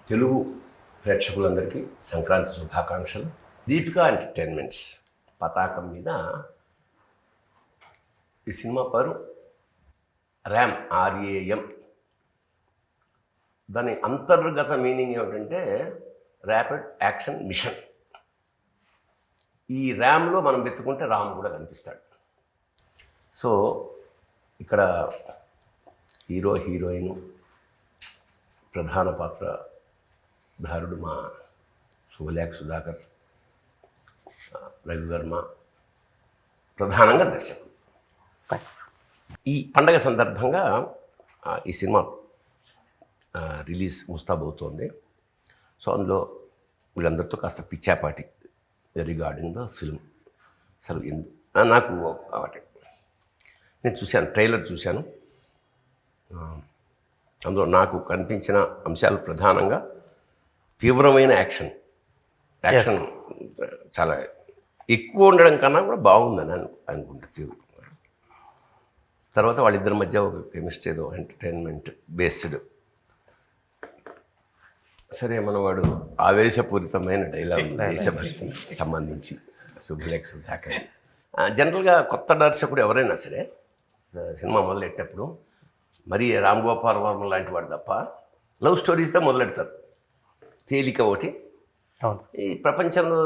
తెలుగు ప్రేక్షకులందరికీ సంక్రాంతి శుభాకాంక్షలు. దీపికా ఎంటర్టైన్మెంట్స్ పతాకం మీద ఈ సినిమా పేరు ర్యామ్, RAM. దాని అంతర్గత మీనింగ్ ఏమిటంటే ర్యాపిడ్ యాక్షన్ మిషన్. ఈ ర్యామ్లో మనం వెతుకుంటే రామ్ కూడా కనిపిస్తాడు. సో ఇక్కడ హీరో, హీరోయిన్, ప్రధాన పాత్రధారుడు మా శుభలేఖ సుధాకర్, రవివర్మ, ప్రధానంగా దర్శకుడు. ఈ పండగ సందర్భంగా ఈ సినిమా రిలీజ్ ముస్తాబవుతోంది. సో అందులో వీళ్ళందరితో కాస్త పిచ్చాపాటి రిగార్డింగ్ ద ఫిల్మ్. అసలు నాకు ఒకటి నేను చూశాను, ట్రైలర్ చూశాను. అందులో నాకు కనిపించిన అంశాలు ప్రధానంగా తీవ్రమైన యాక్షన్ చాలా ఎక్కువ ఉండడం కన్నా కూడా బాగుందని అనుకుంటా. తర్వాత వాళ్ళిద్దరి మధ్య ఒక కెమిస్ట్రీ, ఏదో ఎంటర్టైన్మెంట్ బేస్డ్. సరే, మనవాడు ఆవేశపూరితమైన డైలాగ్ దేశభక్తి సంబంధించి శుభలేఖ సుధాకర్. జనరల్గా కొత్త దర్శకుడు ఎవరైనా సరే సినిమా మొదలెట్టినప్పుడు మరి రామ్ గోపాల్ వర్మ లాంటి వాడు తప్ప లవ్ స్టోరీస్తో మొదలెడతారు. తేలిక ఒకటి. ఈ ప్రపంచంలో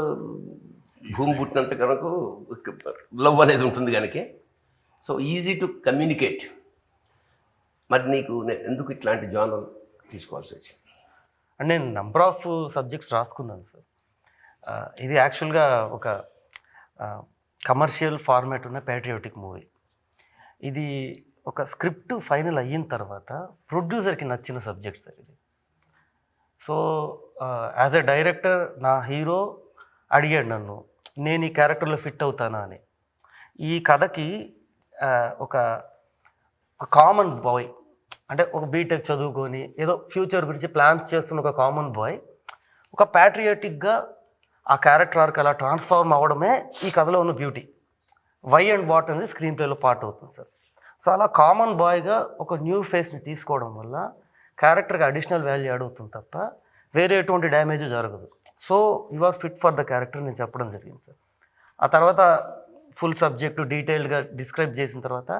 భూమి పుట్టినంత కనుక లవ్ అనేది ఉంటుంది కనుక సో ఈజీ టు కమ్యూనికేట్. మరి నీకు ఎందుకు ఇట్లాంటి జానర్ తీసుకోవాల్సి వచ్చింది? అండ్ నేను నంబర్ ఆఫ్ సబ్జెక్ట్స్ రాసుకున్నాను సార్. ఇది యాక్చువల్గా ఒక కమర్షియల్ ఫార్మాట్ ఉన్న ప్యాట్రియాటిక్ మూవీ. ఇది ఒక స్క్రిప్ట్ ఫైనల్ అయిన తర్వాత ప్రొడ్యూసర్కి నచ్చిన సబ్జెక్ట్ సార్ ఇది. సో యాజ్ ఎ డైరెక్టర్ నా హీరో అడిగాడు నన్ను, నేను ఈ క్యారెక్టర్లో ఫిట్ అవుతానా అని. ఈ కథకి ఒక కామన్ బాయ్, అంటే ఒక బీటెక్ చదువుకొని ఏదో ఫ్యూచర్ గురించి ప్లాన్స్ చేస్తున్న ఒక కామన్ బాయ్ ఒక ప్యాట్రియాటిక్గా ఆ క్యారెక్టర్ ఆర్క్ అలా ట్రాన్స్ఫార్మ్ అవ్వడమే ఈ కథలో ఉన్న బ్యూటీ. వై అండ్ వాట్ అనేది స్క్రీన్ ప్లేలో పార్ట్ అవుతుంది సార్. సో అలా కామన్ బాయ్గా ఒక న్యూ ఫేస్ని తీసుకోవడం వల్ల క్యారెక్టర్కి అడిషనల్ వాల్యూ యాడ్ అవుతుంది తప్ప వేరే ఎటువంటి డ్యామేజ్ జరగదు. So you are fit for the character నేను చెప్పడం జరిగింది సార్. ఆ తర్వాత ఫుల్ సబ్జెక్టు డీటెయిల్డ్గా డిస్క్రైబ్ చేసిన తర్వాత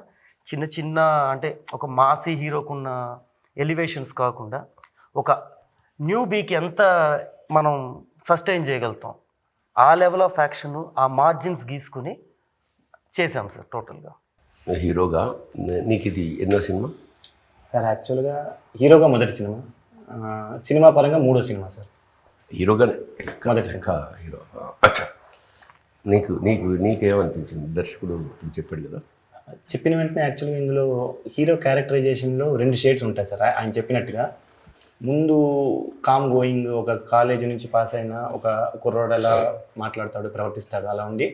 చిన్న చిన్న, అంటే ఒక మాసీ హీరోకున్న ఎలివేషన్స్ కాకుండా ఒక న్యూ బీకి ఎంత మనం సస్టైన్ చేయగలుగుతాం ఆ లెవెల్ ఆఫ్ యాక్షన్, ఆ మార్జిన్స్ గీసుకుని చేశాం సార్ టోటల్గా. హీరోగా నీకు ఇది ఎన్నో సినిమా సార్? యాక్చువల్గా హీరోగా మొదటి సినిమా, సినిమా పరంగా మూడో సినిమా సార్. హీరోగానే మొదటి సినిమా హీరో. అచ్చా, నీకేమనిపించింది? దర్శకుడు చెప్పాడు కదా, చెప్పిన వెంటనే యాక్చువల్గా ఇందులో హీరో క్యారెక్టరైజేషన్లో 2 షేడ్స్ ఉంటాయి సార్. ఆయన చెప్పినట్టుగా ముందు కామ్ గోయింగ్, ఒక కాలేజీ నుంచి పాస్ అయిన ఒక కుర్రోడు ఎలా మాట్లాడతాడు, ప్రవర్తిస్తాడు అలా ఉండి,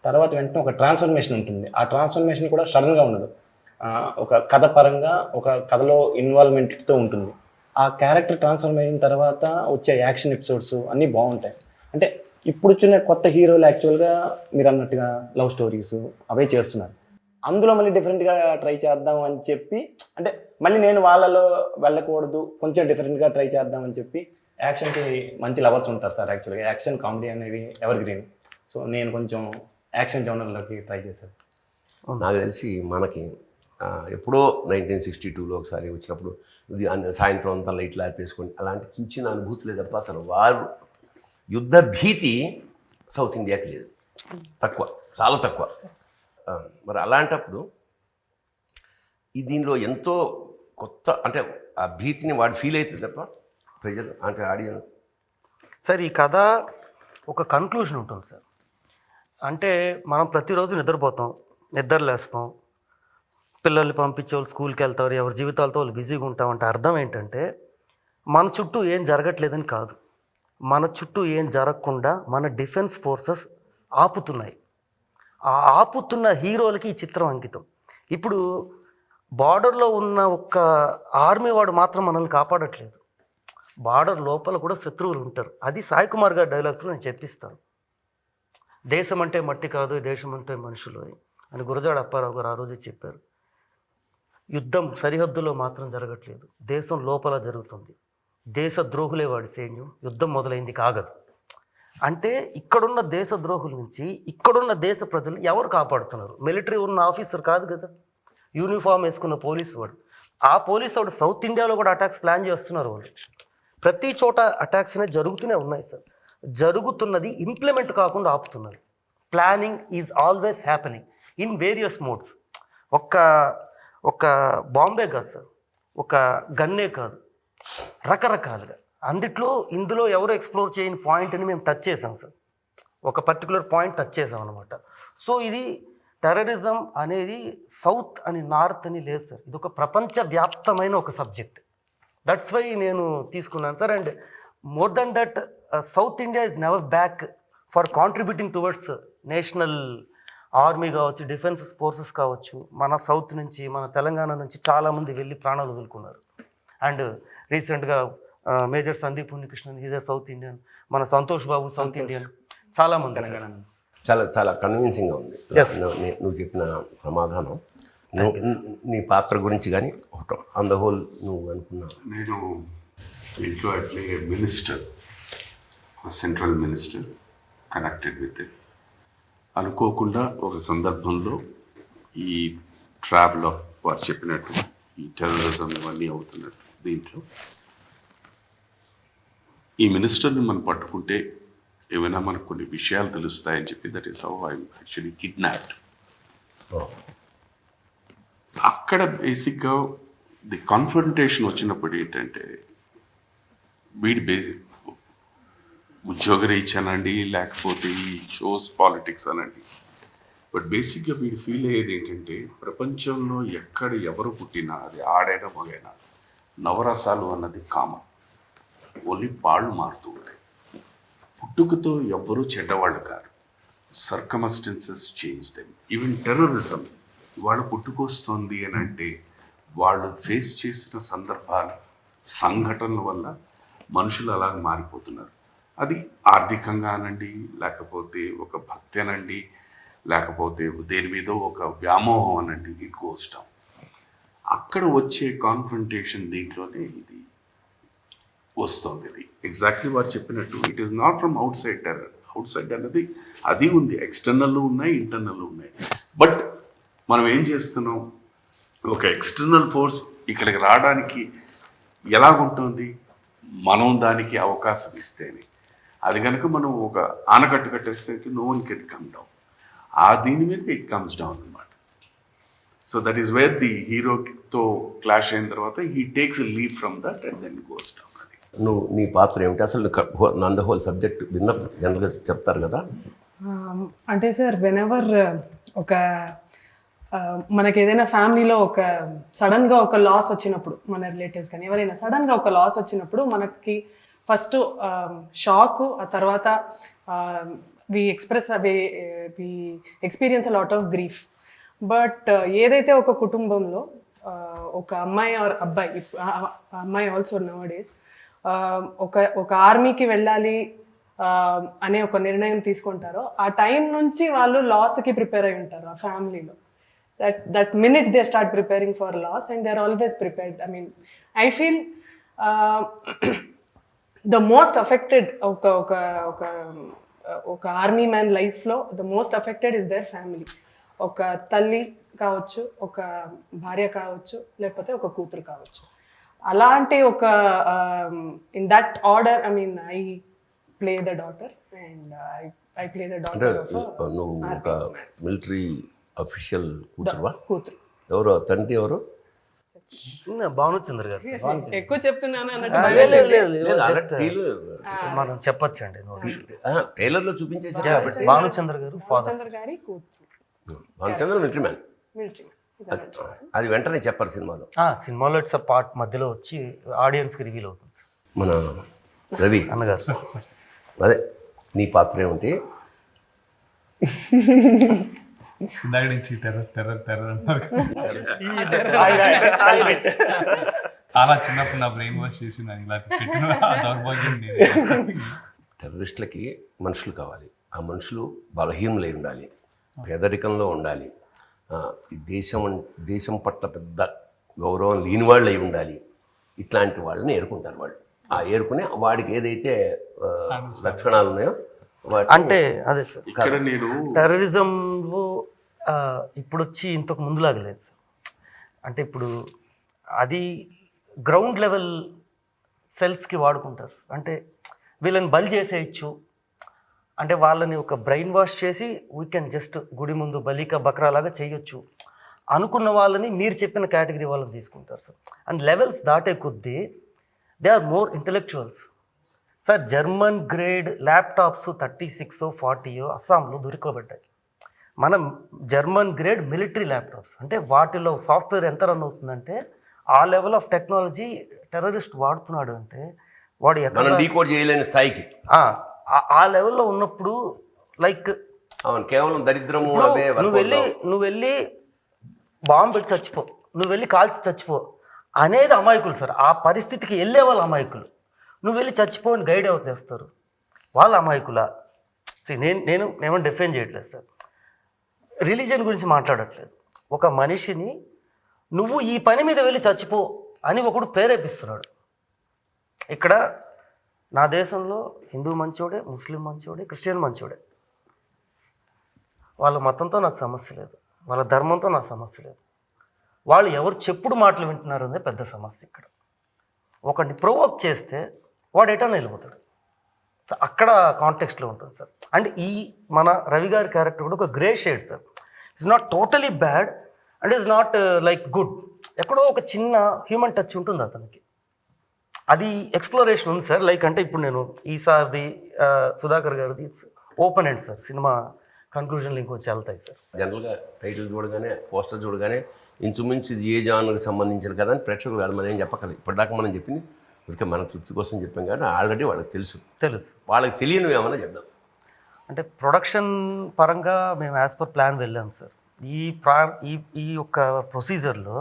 తర్వాత వెంటనే ఒక ట్రాన్స్ఫర్మేషన్ ఉంటుంది. ఆ ట్రాన్స్ఫర్మేషన్ కూడా సడన్గా ఉండదు, ఒక కథ పరంగా ఒక కథలో ఇన్వాల్వ్మెంట్తో ఉంటుంది. ఆ క్యారెక్టర్ ట్రాన్స్ఫర్మ్ అయిన తర్వాత వచ్చే యాక్షన్ ఎపిసోడ్స్ అన్నీ బాగుంటాయి. అంటే ఇప్పుడు వచ్చిన కొత్త హీరోలు యాక్చువల్గా మీరు అన్నట్టుగా లవ్ స్టోరీస్ అవే చేస్తున్నారు. అందులో మళ్ళీ డిఫరెంట్గా ట్రై చేద్దాం అని చెప్పి, అంటే మళ్ళీ నేను వాళ్ళలో వెళ్ళకూడదు, కొంచెం డిఫరెంట్గా ట్రై చేద్దాం అని చెప్పి యాక్షన్కి మంచి లవర్స్ ఉంటారు సార్. యాక్చువల్గా యాక్షన్ కామెడీ అనేవి ఎవర్ గ్రీన్. సో నేను కొంచెం యాక్షన్ జోనర్లోకి ట్రై చేశాను. నాకు తెలిసి మనకి ఎప్పుడో 1962లో ఒకసారి వచ్చినప్పుడు ఇది సాయంత్రం అంతా లైట్లు ఆర్పేసుకొని అలాంటి చిన్న చిన్న అనుభూతులే తప్ప అసలు వారు యుద్ధ భీతి సౌత్ ఇండియాకి లేదు, తక్కువ, చాలా తక్కువ. మరి అలాంటప్పుడు దీనిలో ఎంతో కొత్త, అంటే ఆ భీతిని వాడు ఫీల్ అవుతుంది తప్ప ప్రజలు, అంటే ఆడియన్స్. సార్ ఈ కథ ఒక కన్క్లూషన్ ఉంటుంది సార్. అంటే మనం ప్రతిరోజు నిద్రపోతాం, నిద్రలేస్తాం, పిల్లల్ని పంపించే వాళ్ళు స్కూల్కి వెళ్తారు, ఎవరి జీవితాలతో వాళ్ళు బిజీగా ఉంటాం. అంటే అర్థం ఏంటంటే మన చుట్టూ ఏం జరగట్లేదని కాదు, మన చుట్టూ ఏం జరగకుండా మన డిఫెన్స్ ఫోర్సెస్ ఆపుతున్నాయి. ఆ ఆపుతున్న హీరోలకి ఈ చిత్రం అంకితం. ఇప్పుడు బార్డర్లో ఉన్న ఒక్క ఆర్మీ వాడు మాత్రం మనల్ని కాపాడట్లేదు, బార్డర్ లోపల కూడా శత్రువులు ఉంటారు. అది సాయి కుమార్ గారి డైలాగ్తో నేను చెప్పిస్తాను. దేశం అంటే మట్టి కాదు, దేశం అంటే మనుషులు అని గురజాడ అప్పారావు గారు ఆ రోజే చెప్పారు. యుద్ధం సరిహద్దులో మాత్రం జరగట్లేదు, దేశం లోపల జరుగుతుంది. దేశద్రోహులే వాడి సైన్యం, యుద్ధం మొదలైంది కాగదు. అంటే ఇక్కడున్న దేశద్రోహుల నుంచి ఇక్కడున్న దేశ ప్రజలు ఎవరు కాపాడుతున్నారు? మిలిటరీ ఉన్న ఆఫీసర్ కాదు కదా, యూనిఫామ్ వేసుకున్న పోలీసు వాడు. ఆ పోలీసు వాడు సౌత్ ఇండియాలో కూడా అటాక్స్ ప్లాన్ చేస్తున్నారు వాళ్ళు. ప్రతి చోట అటాక్స్ అనేవి జరుగుతూనే ఉన్నాయి సార్. జరుగుతున్నది ఇంప్లిమెంట్ కాకుండా ఆపుతున్నది. Planning is always happening in various modes. ఒక బాంబే కాదు సార్, ఒక గన్నే కాదు, రకరకాలుగా. ఇందులో ఎవరు ఎక్స్ప్లోర్ చేయని పాయింట్ని మేము టచ్ చేసాం సార్. ఒక పర్టికులర్ పాయింట్ టచ్ చేసాం అనమాట. సో ఇది టెర్రరిజం అనేది సౌత్ అని నార్త్ అని లేదు సార్, ఇది ఒక ప్రపంచవ్యాప్తమైన ఒక సబ్జెక్ట్. దట్స్ వై నేను తీసుకున్నాను sir. And more than that, south India is never back for contributing towards national army కావచ్చు, డిఫెన్స్ ఫోర్సెస్ కావచ్చు. మన సౌత్ నుంచి, మన తెలంగాణ నుంచి చాలామంది వెళ్ళి ప్రాణాలు వదులుకున్నారు. అండ్ రీసెంట్గా major Sandeep Unnikrishnan, is a south Indian. మన సంతోష్ బాబు సౌత్ ఇండియన్. చాలామంది తెలంగాణ. చాలా చాలా కన్విన్సింగ్గా ఉంది నువ్వు చెప్పిన సమాధానం. నీ పాత్ర గురించి కానీ ఆన్ ద హోల్ నువ్వు అనుకున్నావు? నేను ఇంట్లో I play minister, central minister, connected with it. అనుకోకుండా ఒక సందర్భంలో ఈ ట్రావెల్ ఆఫ్ వారు చెప్పినట్టు ఈ టెర్రరిజం ఇవన్నీ అవుతున్నట్టు దీంట్లో ఈ మినిస్టర్ని మనం పట్టుకుంటే ఏమైనా మనకు కొన్ని విషయాలు తెలుస్తాయని చెప్పి, that is how I actually kidnapped. అక్కడ బేసిక్గా ది కాన్ఫ్రంటేషన్ వచ్చినప్పుడు ఏంటంటే, వీడి ఉద్యోగరీత్యా అనండి, లేకపోతే ఈ షోస్ పాలిటిక్స్ అనండి, బట్ బేసిక్గా వీడి ఫీల్ అయ్యేది ఏంటంటే, ప్రపంచంలో ఎక్కడ ఎవరు పుట్టినా, అది ఆడైనా మగైనా, నవరసాలు అన్నది కామన్. ఓన్లీ పాళ్ళు మారుతూ ఉంటాయి. పుట్టుకతో ఎవ్వరూ చెడ్డవాళ్ళు కాదు. Circumstances change them. Even terrorism వాళ్ళ పుట్టుకొస్తుంది అని అంటే, వాళ్ళు ఫేస్ చేసిన సందర్భాలు, సంఘటనల వల్ల మనుషులు అలాగ మారిపోతున్నారు. అది ఆర్థికంగా అనండి, లేకపోతే ఒక భక్తి అనండి, లేకపోతే దేని మీద ఒక వ్యామోహం అనండి, ఇట్ గోస్ డౌన్. అక్కడ వచ్చే కాన్ఫ్రంటేషన్ దీంట్లోనే ఇది వస్తుంది. ఇది ఎగ్జాక్ట్లీ వారు చెప్పినట్టు, it is not from out side terror. Out side అన్నది అది ఉంది, ఎక్స్టర్నల్ ఉన్నాయి, ఇంటర్నల్ ఉన్నాయి. బట్ మనం ఏం చేస్తున్నాం, ఒక ఎక్స్టర్నల్ ఫోర్స్ ఇక్కడికి రావడానికి ఎలాగుంటుంది, మనం దానికి అవకాశం ఇస్తేనే. అది కనుక మనం ఒక ఆనకట్టు కట్టేస్తే no one can come down. ఆ దీని మీద ఇట్ కమ్స్ డౌన్ అనమాట. So that is where the హీరోతో క్లాష్ అయిన తర్వాత he takes a leave from that and then goes down. అది నీ పాత్ర ఏమిటి అసలు? నంద హోల్ సబ్జెక్ట్ విన్నప్పుడు జనరల్గా చెప్తారు కదా. అంటే సార్, వెనెవర్ ఒక మనకి ఏదైనా ఫ్యామిలీలో ఒక సడన్గా ఒక లాస్ వచ్చినప్పుడు, మన రిలేటివ్స్ కానీ ఎవరైనా సడన్గా ఒక లాస్ వచ్చినప్పుడు మనకి ఫస్ట్ షాక్, ఆ తర్వాత we experience a lot of grief. But ఏదైతే ఒక కుటుంబంలో ఒక అమ్మాయి ఆర్ అబ్బాయి, అమ్మాయి ఆల్సో నౌ డేస్ ఒక ఆర్మీకి వెళ్ళాలి అనే ఒక నిర్ణయం తీసుకుంటారో, ఆ టైం నుంచి వాళ్ళు లాస్కి ప్రిపేర్ అయి ఉంటారు. ఆ ఫ్యామిలీలో that minute they start preparing for loss, and they're always prepared. I mean, I feel the most affected oka army man life lo, the most affected is their family. Oka talli kavachu, oka bharya kavachu, lepothe oka kootru kavachu. Alanti oka in that order, I mean, I play the daughter, and I play the daughter of a నువ్వు ఒక military official కూతురువా? కూతురు. ఎవరు తండ్రి? ఎవరు? భానుచంద్ర గారు sir. ఎక్కువ చెప్తున్నాను అన్నట్టు మనం చెప్పచ్చండి. ట్రైలర్లో చూపించేసారు కాబట్టి. భానుచంద్ర గారు భానుచంద్ర గారి కూతురు. Bhanuchandra military man. అది వెంటనే చెప్పారు సినిమాలో. సినిమాలో ఇట్స్ పార్ట్ మధ్యలో వచ్చి ఆడియన్స్కి రివీల్ అవుతుంది సార్. మన రవి అన్నగారు అదే నీ పాత్ర ఏమిటి? ఇందాక నుంచి టెర్రర్ టెర్రర్ టెర్రర్ అన్నారు. అలా చిన్నప్పుడు నా బ్రెయిన్ వాష్ చేసి నాకు ఇలా పెట్టిన దౌర్భాగ్యం. టెర్రరిస్టులకి మనుషులు కావాలి. ఆ మనుషులు బలహీనులై ఉండాలి, పేదరికంలో ఉండాలి, ఈ దేశం పట్ల పెద్ద గౌరవం లేని వాళ్ళు అయి ఉండాలి. ఇట్లాంటి వాళ్ళని ఎరుకుంటారు వాళ్ళు. ఏరుకుని వాడికి ఏదైతే లక్షణాలు ఉన్నాయో అంటే అదే సార్, ఇక్కడ నేను టెర్రరిజంలో ఇప్పుడు వచ్చి ఇంతకు ముందులాగా లేదు సార్. అంటే ఇప్పుడు అది గ్రౌండ్ లెవెల్ సెల్స్కి వాడుకుంటారు సార్. అంటే వీళ్ళని బలి చేసేయచ్చు, అంటే వాళ్ళని ఒక బ్రెయిన్ వాష్ చేసి వీ కెన్ జస్ట్ గుడి ముందు బలిక బక్రాలాగా చేయొచ్చు అనుకున్న వాళ్ళని మీరు చెప్పిన కేటగిరీ వాళ్ళని తీసుకుంటారు సార్. అండ్ లెవెల్స్ దాటే కొద్దీ they are more intellectuals sir. German grade laptops 36 40 అస్సాంలో దొరికబడ్డాయి. మనం జర్మన్ గ్రేడ్ మిలిటరీ ల్యాప్టాప్స్, అంటే వాటిలో సాఫ్ట్వేర్ ఎంత రన్ అవుతుందంటే ఆ లెవెల్ ఆఫ్ టెక్నాలజీ టెర్రరిస్ట్ వాడుతున్నాడు అంటే వాడు మనం డీకోడ్ చేయలేని స్థాయికి ఆ లెవెల్లో ఉన్నప్పుడు లైక్ అవును, కేవలం దరిద్రము అవే నువ్వు వెళ్ళి బాంబు పెట్టి చచ్చిపో, నువ్వు వెళ్ళి కాల్చి చచ్చిపో అనేది అమాయకులు సార్. ఆ పరిస్థితికి వెళ్ళే వాళ్ళు అమాయకులు. నువ్వు వెళ్ళి చచ్చిపోని గైడ్ ఎవరు చేస్తారు? వాళ్ళ అమాయకులా? నేనేమో డిఫైన్ చేయట్లేదు సార్, రిలీజియన్ గురించి మాట్లాడట్లేదు. ఒక మనిషిని నువ్వు ఈ పని మీద వెళ్ళి చచ్చిపో అని ఒకడు ప్రేరేపిస్తున్నాడు. ఇక్కడ నా దేశంలో హిందూ మంచోడే, ముస్లిం మంచోడే, క్రిస్టియన్ మంచోడే. వాళ్ళ మతంతో నాకు సమస్య లేదు, వాళ్ళ ధర్మంతో నాకు సమస్య లేదు. వాళ్ళు ఎవరు చెప్పుడు మాటలు వింటున్నారు అనేది పెద్ద సమస్య. ఇక్కడ ఒకడిని ప్రొవోక్ చేస్తే వాడు ఎటన్నా వెళ్ళిపోతాడు. అక్కడ కాంటెక్స్ట్లో ఉంటుంది సార్. అండ్ ఈ మన రవి గారి క్యారెక్టర్ కూడా ఒక grey shade sir. It's not totally bad and it's not like good. ఎక్కడో ఒక చిన్న హ్యూమన్ టచ్ ఉంటుంది అతనికి. అది ఎక్స్ప్లోరేషన్ ఉంది సార్. లైక్ అంటే ఇప్పుడు నేను ఈసారి సుధాకర్ గారిది it's open end sir. Cinema కన్క్లూజన్లు ఇంకొంచెం వెళ్తాయి సార్. జనరల్గా టైటిల్ చూడగానే, పోస్టర్ చూడగానే ఇంచుమించు ఇది ఏ జానర్కి సంబంధించిన కదా అని ప్రేక్షకులు కాదు మనం ఏం చెప్పగలరు. ఇప్పటిదాకా మనం చెప్పింది ఇక మన తృప్తి కోసం చెప్పాం కానీ ఆల్రెడీ వాళ్ళకి తెలుసు. వాళ్ళకి తెలియనివి ఏమన్నా చెప్దాం. అంటే ప్రొడక్షన్ పరంగా మేము యాజ్ పర్ ప్లాన్ వెళ్ళాం సార్. ఈ యొక్క ప్రొసీజర్లో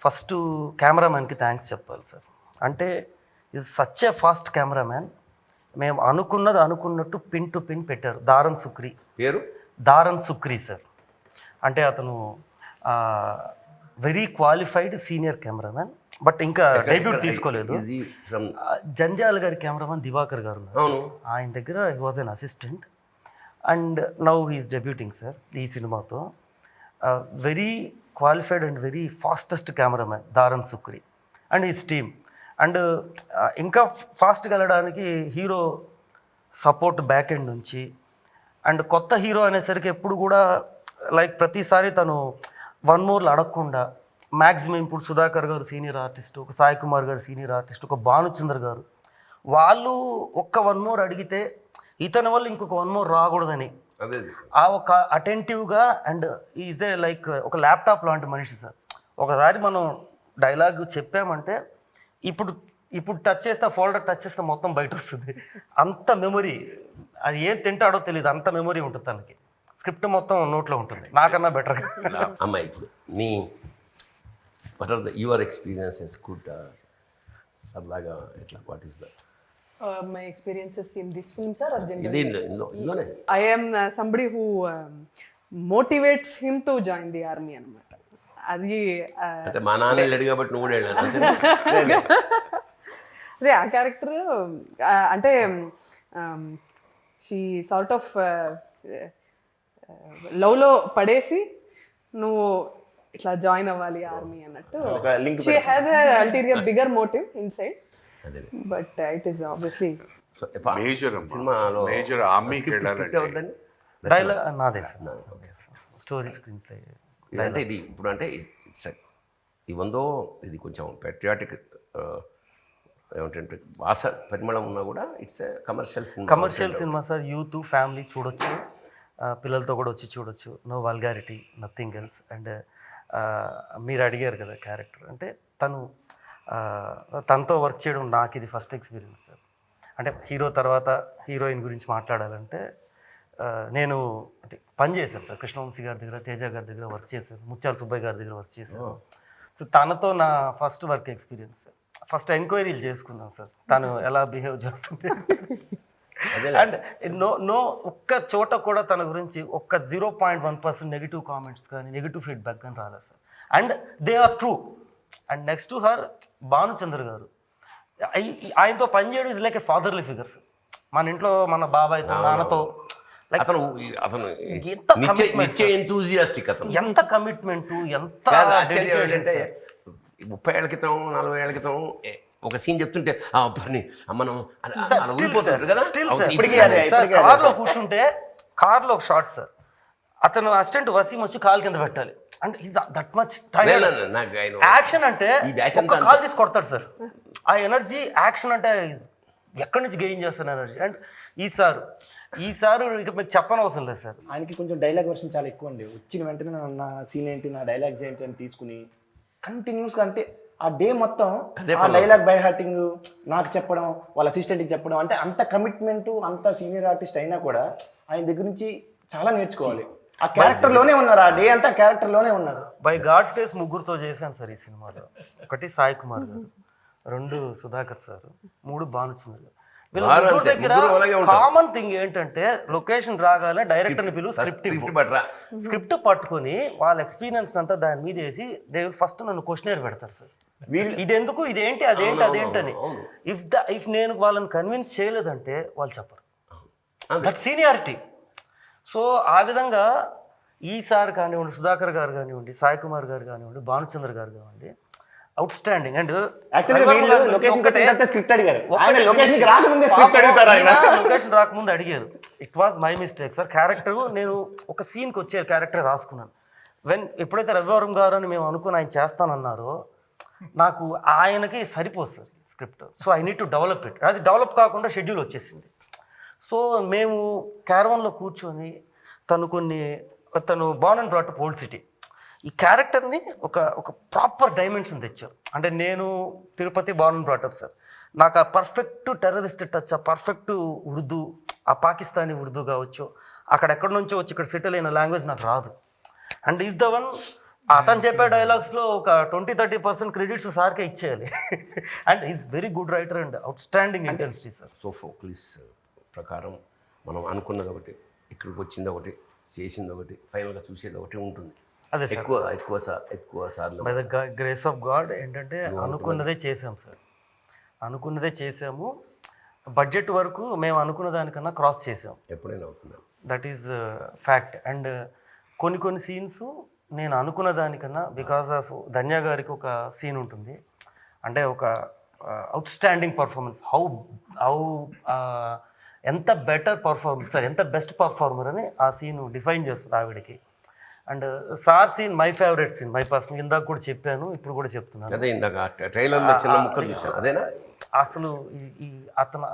ఫస్ట్ కెమెరామ్యాన్కి థ్యాంక్స్ చెప్పాలి సార్. అంటే ఇది సచ్ ఏ ఫాస్ట్ కెమెరామ్యాన్. మేము అనుకున్నట్టు పిన్ టు పిన్ పెట్టారు. దారన్ సుక్రీ పేరు, దారన్ సుక్రీ సార్. అంటే అతను very qualified senior cameraman, but ఇంకా డెబ్యూట్ తీసుకోలేదు. జంధ్యాల గారి కెమెరామ్యాన్ దివాకర్ గారు ఉన్నారు, ఆయన దగ్గర he was an assistant and now he's debuting sir ఈ సినిమాతో. Very qualified and very fastest cameraman దారన్ సుక్రీ అండ్ హిస్ టీమ్. అండ్ ఇంకా ఫాస్ట్గా వెళ్ళడానికి హీరో సపోర్ట్ బ్యాక్ ఎండ్ నుంచి. అండ్ కొత్త హీరో అనేసరికి ఎప్పుడు కూడా లైక్ ప్రతిసారి తను 1 మోర్లు అడగకుండా మ్యాక్సిమం ఇప్పుడు సుధాకర్ గారు సీనియర్ ఆర్టిస్ట్, ఒక సాయి కుమార్ గారు సీనియర్ ఆర్టిస్ట్, ఒక భానుచంద్ర గారు, వాళ్ళు ఒక్క 1 మోర్ అడిగితే ఇతని వల్ల ఇంకొక 1 మోర్ రాకూడదని ఆ ఒక అటెంటివ్గా అండ్ ఈజ్ ఏ లైక్ ఒక ల్యాప్టాప్ లాంటి మనిషి సార్. ఒకసారి మనం డైలాగ్ చెప్పామంటే ఇప్పుడు టచ్ చేస్తే ఫోల్డర్ టచ్ చేస్తే మొత్తం బయట వస్తుంది. అంత మెమొరీ, అది ఏం తింటాడో తెలియదు, అంత మెమొరీ ఉంటుంది తనకి. స్క్రిప్ట్ మొత్తం నోట్లో ఉంటుంది, నాకన్నా బెటర్గా. అమ్మాయి ఇప్పుడు నీ what are your experiences good సరదాగా ఎట్లా what is that? My experiences in this film, sir, or ఇది ఇందులోనే I am somebody who motivates him to join the army అన్నమాట. అది అంటే మా నాన్న వెళ్ళాడు కాబట్టి నువ్వు కూడా వెళ్ళాను. అదే ఆ క్యారెక్టర్ అంటే షీ సార్ట్ ఆఫ్ లవ్లో పడేసి నువ్వు ఇట్లా జాయిన్ అవ్వాలి ఆర్మీ అన్నట్టు. She has a ulterior bigger motive inside, but it is obviously Major సినిమాలో మేజర్ ఆర్మీకి వెళ్ళాలంటే డైలాగ్ నాదే సార్. స్టోరీ స్క్రీన్ ప్లే అంటే ఇది ఇప్పుడు అంటే ఇట్స్ ఇవందో ఇది కొంచెం పెట్రియాటిక్ ఏమంటే భాష పరిమళం ఉన్నా కూడా ఇట్స్ కమర్షియల్ సినిమా సార్. యూత్ ఫ్యామిలీ చూడొచ్చు, పిల్లలతో కూడా వచ్చి చూడొచ్చు. No vulgarity, nothing else. And మీరు అడిగారు కదా క్యారెక్టర్, అంటే తనతో వర్క్ చేయడం నాకు ఇది ఫస్ట్ ఎక్స్పీరియన్స్ సార్. అంటే హీరో తర్వాత హీరోయిన్ గురించి మాట్లాడాలంటే నేను అంటే పని చేశాను సార్. కృష్ణవంశీ గారి దగ్గర, తేజ గారి దగ్గర వర్క్ చేశాను, ముత్యాల సుబ్బయ్య గారి దగ్గర వర్క్ చేశాను. సో తనతో నా first work experience sir. First ఎంక్వైరీలు చేసుకున్నాను సార్, తను ఎలా బిహేవ్ చేస్తుంది. అండ్ నో ఒక్క చోట కూడా తన గురించి ఒక్క 0.1% నెగిటివ్ కామెంట్స్ కానీ నెగిటివ్ ఫీడ్బ్యాక్ కానీ రాలేదు sir. And they are true. And next to her Bhanuchandra garu ఆయనతో పనిచేయడం is like a fatherly figures. మన ఇంట్లో మన బాబాయ్తో నాన్నతో లైక్ అతను ఎంత నిత్య ఎంతూజియాస్టిక్ అతను. ఎంత కమిట్మెంట్, ఎంత ఆశ్చర్యం ఏంటంటే 30 ఏళ్ల క్రితం 40 ఏళ్ల క్రితం ఒక సీన్ చెప్తుంటే పని మనం కదా కార్లో కూర్చుంటే కార్లో ఒక షార్ట్ సార్, అతను అసిస్టెంట్ వసీం వచ్చి కాలు కింద పెట్టాలి అంటే ఈజ్ దట్ మచ్ యాక్షన్ అంటే ఒక కాల్ తీసి కొడతాడు సార్. ఆ ఎనర్జీ యాక్షన్ అంటే ఎక్కడి నుంచి గెయిన్ చేస్తాను ఎనర్జీ. అండ్ ఈసారి ఇక మీకు చెప్పనవసరం లేదు సార్. ఆయనకి కొంచెం డైలాగ్ వర్షన్ చాలా ఎక్కువ అండి. వచ్చిన వెంటనే నా సీన్ ఏంటి, నా డైలాగ్స్ ఏంటి అని తీసుకుని కంటిన్యూస్గా అంటే ఆ డే మొత్తం ఆ డైలాగ్ బై హార్టింగ్ నాకు చెప్పడం, వాళ్ళ అసిస్టెంట్కి చెప్పడం, అంటే అంత కమిట్మెంట్, అంత సీనియర్ ఆర్టిస్ట్ అయినా కూడా ఆయన దగ్గర నుంచి చాలా నేర్చుకోవాలి. ఆ క్యారెక్టర్లోనే ఉన్నారు, ఆ డే అంతా క్యారెక్టర్లోనే ఉన్నారు. బై గాడ్స్ గ్రేస్ ముగ్గురుతో చేశాను సార్ ఈ సినిమాలో. ఒకటి సాయి కుమార్ గారు, 2 సుధాకర్ సార్, 3 భానుచంద్ర గారు. వీళ్ళ ముగ్గురు దగ్గర కామన్ థింగ్ ఏంటంటే లొకేషన్ రాగానే డైరెక్టర్ని పిలువు, స్క్రిప్ట్ పట్టుకొని వాళ్ళ ఎక్స్పీరియన్స్ అంతా దాని మీద వేసి దే విల్ ఫస్ట్ నన్ను క్వశ్చనర్ పెడతారు సార్. ఇది ఎందుకు, ఇదేంటి, అదేంటని. ఇఫ్ నేను వాళ్ళని కన్విన్స్ చేయలేదంటే వాళ్ళు చెప్పరు. That seniority. సో ఆ విధంగా ఈసారి కానివ్వండి, సుధాకర్ గారు కానివ్వండి, సాయి కుమార్ గారు కానివ్వండి, భానుచంద్ర గారు కానివ్వండి, అవుట్ స్టాండింగ్. అండ్ లొకేషన్ రాకముందు అడిగారు, it was my mistake sir. Character నేను ఒక సీన్కి వచ్చే క్యారెక్టర్ రాసుకున్నాను. ఎప్పుడైతే రవివరం గారు అని మేము అనుకుని ఆయన చేస్తానన్నారో నాకు ఆయనకి సరిపోదు sir script. So I need to develop it. అది డెవలప్ కాకుండా షెడ్యూల్ వచ్చేసింది. సో మేము క్యారవన్లో కూర్చొని తను born and brought up old city, ఈ క్యారెక్టర్ని ఒక ప్రాపర్ డైమెన్షన్ తెచ్చారు. అంటే నేను Tirupati born and brought up sir, నాకు ఆ పర్ఫెక్ట్ టెర్రరిస్ట్ టచ్, ఆ పర్ఫెక్ట్ ఉర్దూ, ఆ పాకిస్తానీ ఉర్దూ కావచ్చు, అక్కడెక్కడి నుంచో వచ్చి ఇక్కడ సెటిల్ అయిన లాంగ్వేజ్ నాకు రాదు. అండ్ ఈజ్ ద వన్ అతను చెప్పే డైలాగ్స్లో ఒక 20-30% క్రెడిట్స్ సార్కే ఇచ్చేయాలి. And is very good writer and out standing intensity sir. Sophocles ప్రకారం మనం అనుకున్నది ఒకటి, ఇక్కడికి వచ్చింది ఒకటి, చేసింది ఒకటి, ఫైనల్గా చూసేది ఒకటి ఉంటుంది. అదే ఎక్కువ సార్లు by the grace of God ఏంటంటే అనుకున్నదే చేసాం సార్, అనుకున్నదే చేసాము. బడ్జెట్ వరకు మేము అనుకున్న దానికన్నా క్రాస్ చేసాం ఎప్పుడైనా అవుతున్నాం. That is fact. అండ్ కొన్ని సీన్స్ నేను అనుకున్న దానికన్నా, బికాస్ ఆఫ్ ధన్య గారికి ఒక సీన్ ఉంటుంది, అంటే ఒక అవుట్ స్టాండింగ్ పర్ఫార్మెన్స్, హౌ ఎంత బెటర్ పర్ఫార్మెన్స్ సార్, ఎంత బెస్ట్ పర్ఫార్మర్ అని ఆ సీన్ డిఫైన్ చేస్తుంది ఆవిడకి. And sir scene my favourite scene, my personal. ఇందాక కూడా చెప్పాను, ఇప్పుడు కూడా చెప్తున్నాను. అదే ఇందాక ట్రైలర్లో చిన్న ముక్కలు చూసాను, అదేనా అసలు ఈ అతను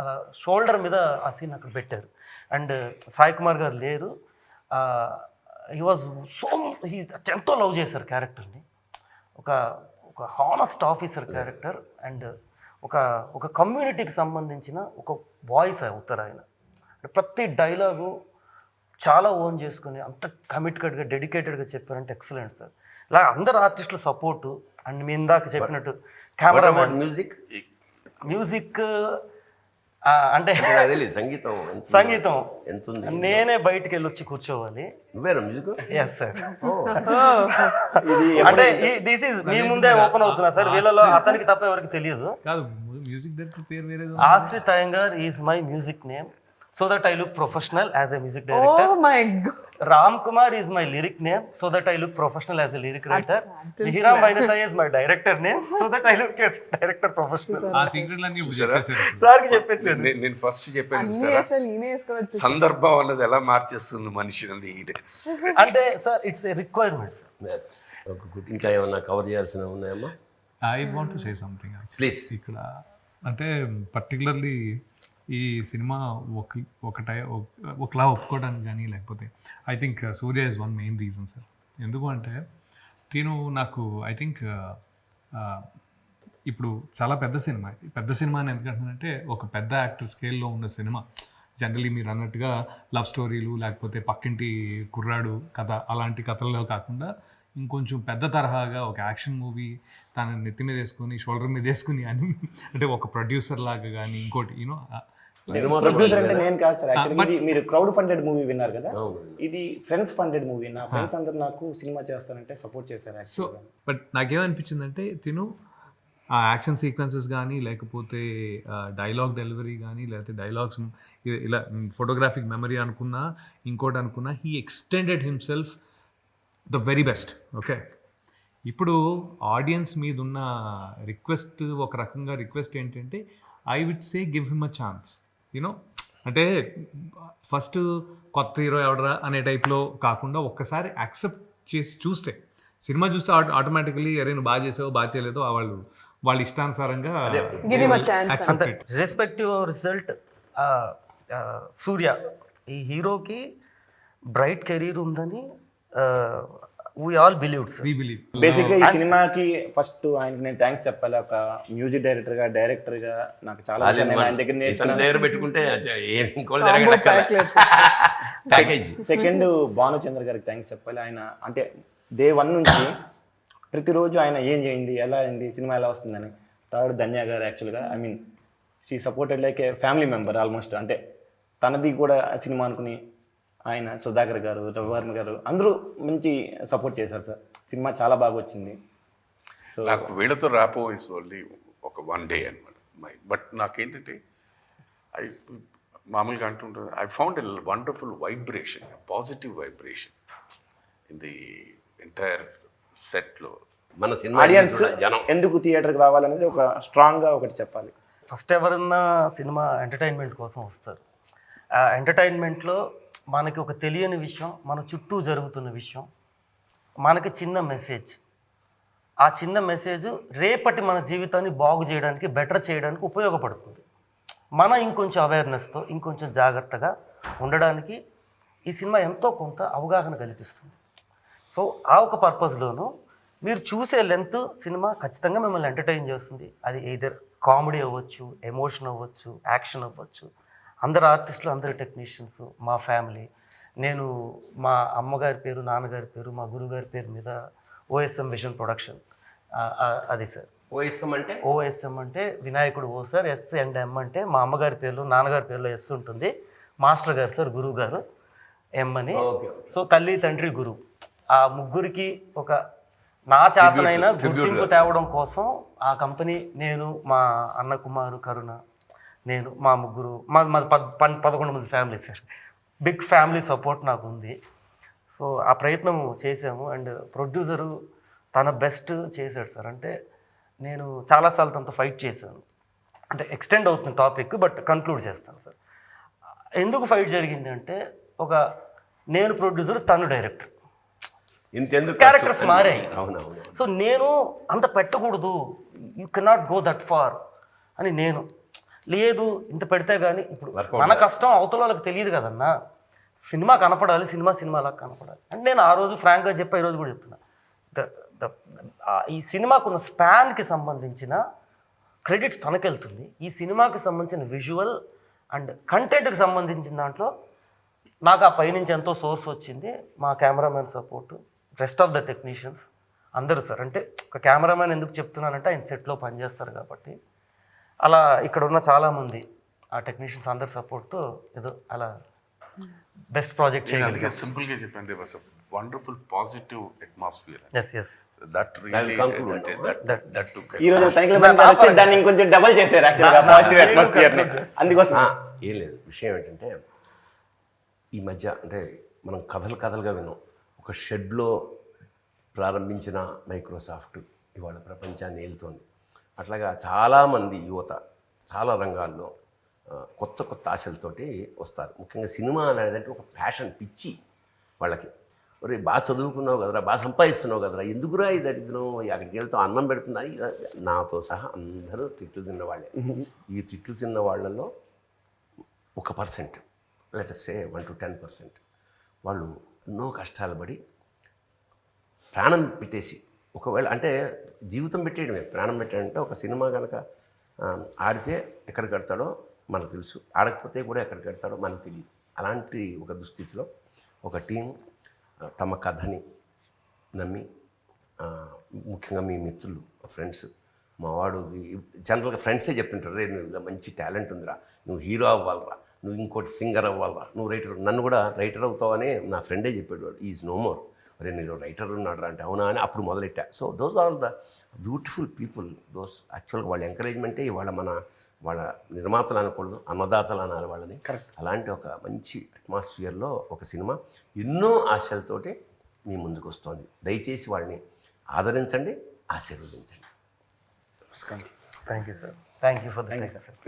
షోల్డర్ మీద ఆ సీన్ అక్కడ పెట్టారు. అండ్ సాయి కుమార్ గారు లేరు, హీ వాజ్ హీ ఎంతో లవ్ చేశారు క్యారెక్టర్ని. ఒక హానెస్ట్ ఆఫీసర్ క్యారెక్టర్. అండ్ ఒక కమ్యూనిటీకి సంబంధించిన ఒక వాయిస్ అవుతారు ఆయన. ప్రతి డైలాగు చాలా ఓన్ చేసుకుని అంత కమిటెడ్గా డెడికేటెడ్గా చెప్పారంటే ఎక్సలెంట్ సార్. ఇలా అందరు ఆర్టిస్టుల సపోర్టు. అండ్ మీ ఇందాక చెప్పినట్టు కెమెరామెన్, మ్యూజిక్ అంటే సంగీతం నేనే బయటికి వెళ్ళి వచ్చి కూర్చోవాలి. Yes sir. అంటే దిస్ ఈజ్ మీ ముందే ఓపెన్ అవుతున్నా సార్. వీళ్ళలో అతనికి తప్ప ఎవరికి తెలియదు. Ashrith Iyengar is my music name, so that I look professional as a music director. Oh my god. Ram Kumar is my lyric name, so that I look professional as a lyric writer. Hiram Vainatha is my director name, so that I look as director professional. ఆ secret అన్ని చెప్పేసారు sir కి చెప్పేసారు. నేను first చెప్పాను చూసారా, సందర్భం అన్నది ఎలా మార్చేస్తుంది మనిషిని. అంటే sir it's a requirement sir. ఇంకా ఏమన్నా కవర్ చేయాల్సిన ఉన్నాయమ్మా? I want to say something please. ఇక్కడ అంటే పర్టికులర్లీ ఈ సినిమా ఒకలా ఒప్పుకోవడానికి కానీ, లేకపోతే I think Surya is one main reason sir. ఎందుకు అంటే నేను నాకు ఐ థింక్ ఇప్పుడు చాలా పెద్ద సినిమా అని ఎందుకంటున్నానంటే ఒక పెద్ద యాక్టర్ స్కేల్లో ఉన్న సినిమా. జనరలీ మీరు అన్నట్టుగా లవ్ స్టోరీలు, లేకపోతే పక్కింటి కుర్రాడు కథ, అలాంటి కథల్లో కాకుండా ఇంకొంచెం పెద్ద తరహాగా ఒక యాక్షన్ మూవీ తన నెత్తి మీద వేసుకొని, షోల్డర్ మీద వేసుకుని అని, అంటే ఒక ప్రొడ్యూసర్ లాగా కానీ, ఇంకోటి యూనో ప్రొడ్యూసర్ అంటే నేను కాదు సార్. యాక్చువల్లీ మీరు క్రౌడ్ ఫండెడ్ మూవీ విన్నారు కదా, ఇది ఫ్రెండ్స్ ఫండెడ్ మూవీ. నా ఫ్రెండ్స్ అందరూ నాకు సినిమా చేస్తానంటే సపోర్ట్ చేశారు. సో బట్ నాకేమనిపించిందంటే తిను ఆ యాక్షన్ సీక్వెన్సెస్ కానీ లేకపోతే డైలాగ్ డెలివరీ కానీ లేకపోతే డైలాగ్స్ ఇలా ఫోటోగ్రాఫిక్ మెమరీ అనుకున్నా ఇంకోటి అనుకున్నా he extended himself the very best. Okay, ఇప్పుడు ఆడియన్స్ మీద ఉన్న రిక్వెస్ట్ ఒక రకంగా రిక్వెస్ట్ ఏంటంటే I would say give him a chance. You know, అంటే ఫస్ట్ కొత్త హీరో ఎవడరా అనే టైప్లో కాకుండా ఒక్కసారి యాక్సెప్ట్ చేసి చూస్తే, సినిమా చూస్తే ఆటోమేటికలీ అరే నువ్వు బాగా చేసావు బాగా చేయలేదో వాళ్ళ ఇష్టానుసారంగా Give him a chance. accept it. Respective result Surya ఈ హీరోకి బ్రైట్ కెరీర్ ఉందని we all believed sir. We believe. బేసిక్గా ఈ సినిమాకి ఫస్ట్ ఆయనకి నేను థ్యాంక్స్ చెప్పాలి. ఒక మ్యూజిక్ డైరెక్టర్గా నాకు చాలా విషయాలు నేను ఆయన దగ్గర ఇతని నేర్చుకున్నాను. దగ్గర పెట్టుకుంటే ఇంకోటి జరగడం ప్యాకేజీ. సెకండ్ భానుచంద్ర గారికి థ్యాంక్స్ చెప్పాలి. ఆయన అంటే డే 1 నుంచి ప్రతిరోజు ఆయన ఏం చేయండి, ఎలా అయింది, సినిమా ఎలా వస్తుందని. థర్డ్ ధన్య గారు యాక్చువల్గా I mean she supported like A family member almost. అంటే తనది కూడా సినిమా అనుకుని ఆయన సుధాకర్ గారు, రవివర్మ గారు అందరూ మంచి సపోర్ట్ చేశారు సార్. సినిమా చాలా బాగా వచ్చింది. సో నాకు వీళ్ళతో ర్యాపో ఇస్ ఓన్లీ ఒక 1 day అనమాట. బట్ నాకేంటంటే మామూలుగా అంటుంటారు I found a wonderful vibration, positive vibration in the entire సెట్లో. మన సినిమా ఆడియన్స్ జనం ఎందుకు థియేటర్కి రావాలనేది ఒక స్ట్రాంగ్గా ఒకటి చెప్పాలి. ఫస్ట్ ఎవరన్నా సినిమా ఎంటర్టైన్మెంట్ కోసం వస్తారు. ఆ ఎంటర్టైన్మెంట్లో మనకి ఒక తెలియని విషయం, మన చుట్టూ జరుగుతున్న విషయం, మనకి చిన్న మెసేజ్, ఆ చిన్న మెసేజ్ రేపటి మన జీవితాన్ని బాగు చేయడానికి, బెటర్ చేయడానికి ఉపయోగపడుతుంది. మన ఇంకొంచెం అవేర్నెస్తో ఇంకొంచెం జాగ్రత్తగా ఉండడానికి ఈ సినిమా ఎంతో కొంత అవగాహన కల్పిస్తుంది. సో ఆ ఒక పర్పస్లోనూ మీరు చూసే లెంత్ సినిమా ఖచ్చితంగా మిమ్మల్ని ఎంటర్టైన్ చేస్తుంది. అది ఎయిదర్ కామెడీ అవ్వచ్చు, ఎమోషన్ అవ్వచ్చు, యాక్షన్ అవ్వచ్చు. అందరు ఆర్టిస్టులు, అందరు టెక్నీషియన్స్, మా ఫ్యామిలీ, నేను మా అమ్మగారి పేరు, నాన్నగారి పేరు, మా గురుగారి పేరు మీద ఓఎస్ఎం విజన్ ప్రొడక్షన్, అది సార్. ఓఎస్ఎం అంటే ఓఎస్ఎం అంటే వినాయకుడు ఓ సార్, ఎస్ అండ్ ఎం అంటే మా అమ్మగారి పేర్లు, నాన్నగారి పేరులో ఎస్ ఉంటుంది, మాస్టర్ గారు సార్, గురువు గారు ఎం అని. సో తల్లి తండ్రి గురువు, ఆ ముగ్గురికి ఒక నా చేతనైన గుర్తింపు తేవడం కోసం ఆ కంపెనీ, నేను, మా అన్న కుమారు కరుణ, నేను, మా ముగ్గురు, మా 11 మంది family sir. Big family support నాకు ఉంది. సో ఆ ప్రయత్నం చేసాము. అండ్ ప్రొడ్యూసరు తన బెస్ట్ చేశాడు సార్. అంటే నేను చాలాసార్లు తనతో ఫైట్ చేశాను. అంటే ఎక్స్టెండ్ అవుతుంది టాపిక్, బట్ కన్క్లూడ్ చేస్తాను సార్. ఎందుకు ఫైట్ జరిగింది అంటే, ఒక నేను ప్రొడ్యూసర్, తను డైరెక్టర్, ఇంతెందుకు క్యారెక్టర్స్ మారాయి. అవునవును. సో నేను అంత పెట్టకూడదు, you cannot go that far అని నేను, లేదు ఇంత పెడితే కానీ, ఇప్పుడు మన కష్టం అవతల వాళ్ళకి తెలియదు కదన్నా, సినిమా కనపడాలి, సినిమాలా కనపడాలి అంటే నేను ఆ రోజు ఫ్రాంక్గా చెప్పా, ఈరోజు కూడా చెప్తున్నా, ఈ సినిమాకున్న స్పాన్కి సంబంధించిన క్రెడిట్స్ తనకెళ్తుంది. ఈ సినిమాకి సంబంధించిన విజువల్ అండ్ కంటెంట్కి సంబంధించిన దాంట్లో నాకు ఆ పైనుంచి ఎంతో సోర్స్ వచ్చింది. మా cameraman support, rest of the technicians అందరూ సార్. అంటే ఒక కెమెరామెన్ ఎందుకు చెప్తున్నానంటే ఆయన సెట్లో పనిచేస్తారు కాబట్టి. అలా ఇక్కడ ఉన్న చాలామంది ఆ టెక్నీషియన్స్ అందరి సపోర్ట్తో ఏదో అలా బెస్ట్ ప్రాజెక్ట్ చేయగలిగాం. సింపుల్గా చెప్పాను, they was wonderful positive atmosphere. Yes that really that to ఈ రోజు తనిఖీల బండి గారు వచ్చి దాన్ని ఇంకొంచెం డబల్ చేశారు యాక్చువల్గా పాజిటివ్ అట్మాస్ఫియర్ని. అందుకోసం ఏం లేదు, విషయం ఏంటంటే ఈ మధ్య అంటే మనం కథలుగా విన్నాం. ఒక షెడ్లో ప్రారంభించిన మైక్రోసాఫ్ట్ ఇవాళ ప్రపంచాన్ని ఏలుతోంది. అట్లాగా చాలామంది యువత చాలా రంగాల్లో కొత్త ఆశలతోటి వస్తారు. ముఖ్యంగా సినిమా అనేదంటే ఒక ప్యాషన్, పిచ్చి వాళ్ళకి. మరి బాగా చదువుకున్నావు కదరా, బాగా సంపాదిస్తున్నావు కదరా, ఎందుకురా ఈ దరిద్రం, అక్కడికి వెళ్తావు అన్నం పెడుతుందా. నాతో సహా అందరూ తిట్లు తిన్నవాళ్ళే. ఈ తిట్లు తిన్న వాళ్ళలో 1%, లెట్ us say 1 to 10% వాళ్ళు ఎన్నో కష్టాలు పడి ప్రాణం పెట్టేసి, ఒకవేళ అంటే జీవితం పెట్టేయడమే, ప్రాణం పెట్టాడంటే ఒక సినిమా కనుక ఆడితే ఎక్కడికి కడతాడో మనకు తెలుసు, ఆడకపోతే కూడా ఎక్కడికి కడతాడో మనకు తెలియదు. అలాంటి ఒక దుస్థితిలో ఒక టీం తమ కథని నమ్మి, ముఖ్యంగా మీ మిత్రులు, ఫ్రెండ్స్, మావాడు జనరల్గా ఫ్రెండ్సే చెప్తుంటారు, రే నువ్వు ఇలా మంచి టాలెంట్ ఉందిరా, నువ్వు హీరో అవ్వాలరా, నువ్వు ఇంకోటి సింగర్ అవ్వాలరా, నువ్వు రైటర్, నన్ను కూడా రైటర్ అవుతావని నా ఫ్రెండే చెప్పాడు. వాడు ఈజ్ నో మోర్. మరి నీలో రైటర్ ఉన్నాడు అంటే అవునా అని అప్పుడు మొదలెట్టా. So those are the beautiful people. Those యాక్చువల్గా వాళ్ళ ఎంకరేజ్మెంటే ఇవాళ వాళ్ళ నిర్మాతలు అనకూడదు, అన్నదాతలు అనాలి వాళ్ళని. అలాంటి ఒక మంచి అట్మాస్ఫియర్లో ఒక సినిమా ఎన్నో ఆశలతోటి మీ ముందుకు వస్తుంది. దయచేసి వాళ్ళని ఆదరించండి, ఆశీర్వదించండి. Thank you sir. Thank you for the time sir.